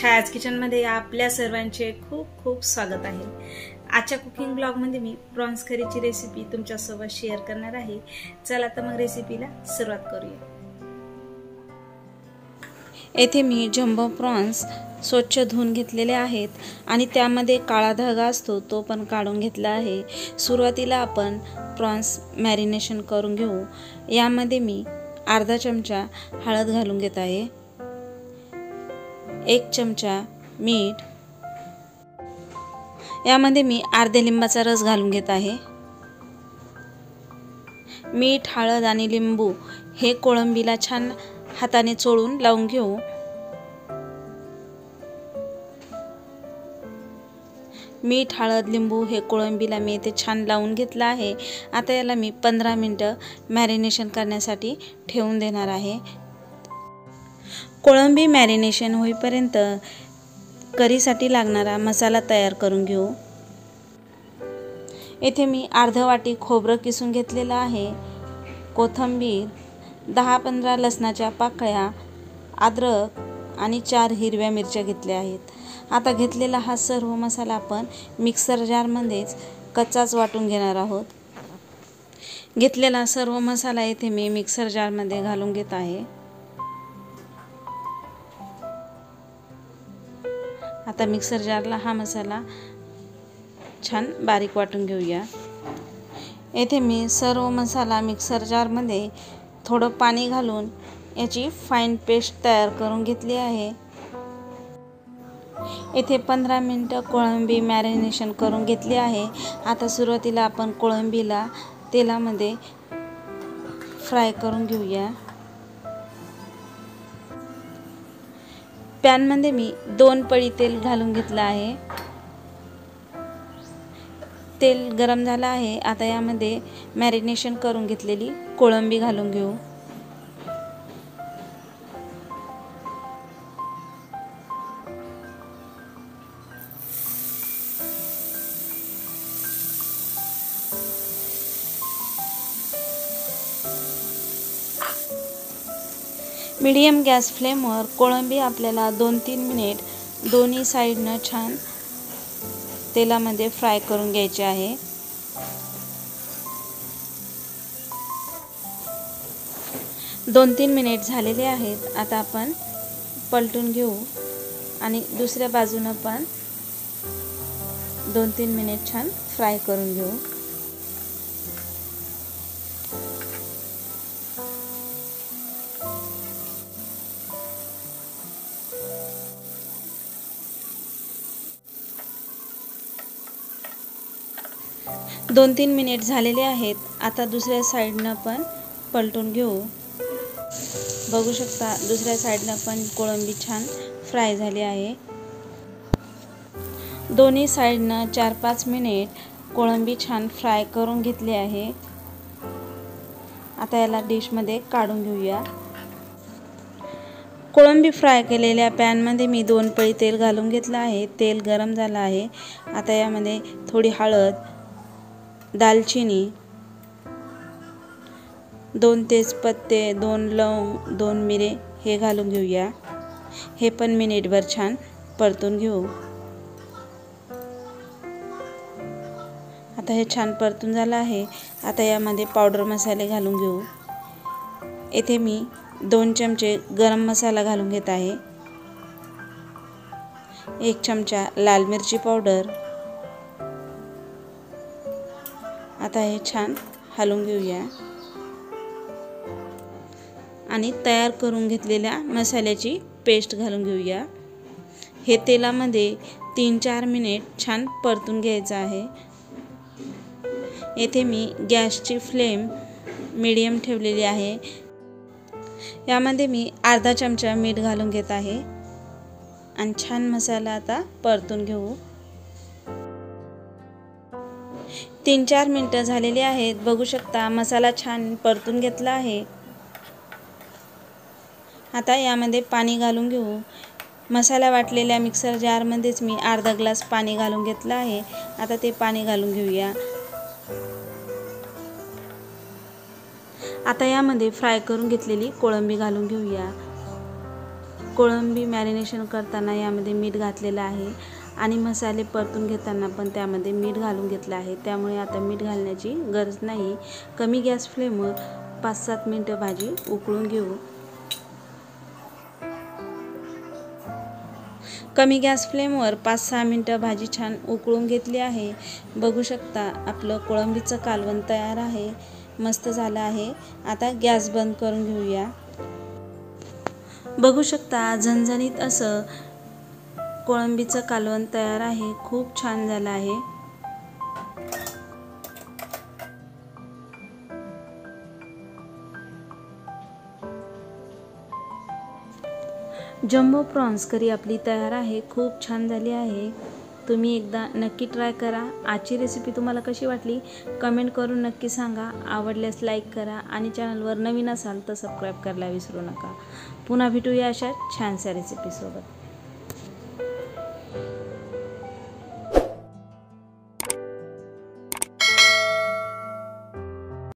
छायाज किचनमध्ये आपल्या सर्वांचे खूप खूप स्वागत आहे। आजच्या कुकिंग ब्लॉगमध्ये मी प्रॉन्स करीची रेसिपी तुमच्यासोबत शेअर करणार आहे। चला तर मग रेसिपीला सुरुवात करूया। येथे मी जंबो प्रॉन्स स्वच्छ धुवून घेतलेले आहेत आणि त्यामध्ये काळा धागा असतो तो पण काढून घेतला आहे। सुरुवातीला आपण प्रॉन्स मॅरिनेशन करून घेऊ। यामध्ये मी अर्धा चमचा हळद घालून घेत आहे, 1 चमचा मीठ, यामध्ये मी अर्धे लिंबाचा रस घालून घेत आहे। मीठ, हळद आणि लिंबू हे कोळंबीला छान हाताने चोळून लावून घेऊ। मीठ, हळद, लिंबू हे कोळंबीला मी इथे छान लावून घेतला आहे। आता याला मी 15 मिनिटे मॅरिनेशन करण्यासाठी ठेवून देणार आहे। कोळंबी मॅरिनेशन होईपर्यंत करीसाठी लागणारा मसाला तयार करून घेऊ। येथे मी अर्धा वाटी खोबरं किसून घेतलेला आहे, कोथिंबीर, 10-15 लसणाच्या पाकळ्या, अद्रक आणि 4 हिरव्या मिरच्या घेतल्या आहेत। आता घेतलेला हा सर्व मसाला आपण मिक्सर जारमध्येच कच्चाच वाटून घेणार आहोत। घेतलेला सर्व मसाला येथे मी मिक्सर जारमध्ये घालून घेत आहे। आता मिक्सर जारला हा मसाला छान बारीक वाटून घेऊया। येथे मी सर्व मसाला मिक्सर जारमध्ये थोडं पाणी घालून याची फाईन पेस्ट तयार करून घेतली आहे। येथे 15 मिनिटे कोळंबी मॅरिनेशन करून घेतली आहे। आता सुरुवातीला आपण कोळंबीला तेलामध्ये फ्राय करून घेऊया। पॅनमध्ये मी 2 पळी तेल घालून घेतलं आहे। तेल गरम झालं आहे। आता यामध्ये मॅरिनेशन करून घेतलेली कोळंबी घालून घेऊ। मीडियम गॅस फ्लेमवर कोळंबी आपल्याला 2-3 मिनिट दोन्ही साईडनं छान तेलामध्ये फ्राय करून घ्यायचे आहे। दोन 3 मिनिट झालेले आहेत। आता आपण पलटून घेऊ आणि दुसऱ्या बाजूने पण 2-3 मिनिट छान फ्राय करून घेऊ। दोन 3 मिनिट झालेले आहेत। आता दुसऱ्या साईडनं पण पलटून घेऊ। बघू शकता दुसऱ्या साईडनं पण कोळंबी छान फ्राय झाली आहे। दोन्ही साईडनं 4-5 मिनिट कोळंबी छान फ्राय करून घेतली आहे। आता याला डिशमध्ये काढून घेऊया। कोळंबी फ्राय केलेल्या पॅनमध्ये मी 2 पळी तेल घालून घेतलं आहे। तेल गरम झालं आहे। आता यामध्ये थोडी हळद, दालचिनी, 2 तेजपत्ते, 2 लवंग, 2 मिरे हे घालून घेऊया। हे पण मिनिटभर छान परतून घेऊ। आता हे छान परतून झालं आहे। आता यामध्ये पावडर मसाले घालून घेऊ। येथे मी 2 चमचे गरम मसाला घालून घेत आहे, 1 चमचा लाल मिरची पावडर। आता हे छान हलवून घेऊया आणि तयार करून घेतलेल्या मसाल्याची पेस्ट घालून घेऊया। हे तेलामध्ये 3-4 मिनिट छान परतून घ्यायचं आहे। येथे मी गॅसची फ्लेम मीडियम ठेवलेली आहे। यामध्ये मी अर्धा चमचा मीठ घालून घेत आहे आणि छान मसाला आता परतून घेऊ। 3-4 मिनिटे झालेली आहेत। बघू शकता मसाला छान परतून घेतला आहे। आता यामध्ये पाणी घालून घेऊ। मसाला वाटलेल्या मिक्सर जारमध्येच मी अर्धा ग्लास पाणी घालून घेतलं आहे। आता ते पाणी घालून घेऊया। आता यामध्ये फ्राय करून घेतलेली कोळंबी घालून घेऊया। कोळंबी मॅरिनेशन करताना यामध्ये मीठ घातलेलं आहे आणि मसाले परतून घेताना पण त्यामध्ये मीठ घालून घेतलं आहे, त्यामुळे आता मीठ घालण्याची गरज नाही. कमी गॅस फ्लेमवर 5-7 मिनटं भाजी उकळून घेऊ. कमी गॅस फ्लेमवर 5-6 मिनटं भाजी छान उकळून घेतली आहे. बघू शकता आपलं कोळंबीचं कालवण तयार आहे. मस्त झालं आहे. आता गॅस बंद करून घेऊया. बघू शकता झणझणीत असं कोळंबीचं कालवण तयार आहे. खूप छान झालं आहे. जम्बो प्रॉन्स करी आपली तयार आहे. खूप छान झाली आहे. तुम्ही एकदा नक्की ट्राय करा. आजची रेसिपी तुम्हाला कशी वाटली कमेंट करून नक्की सांगा. आवडल्यास लाईक करा आणि चॅनलवर नवीन असाल तर सबस्क्राईब करायला विसरू नका. पुन्हा भेटूया अशा छानशा रेसिपीसोबत.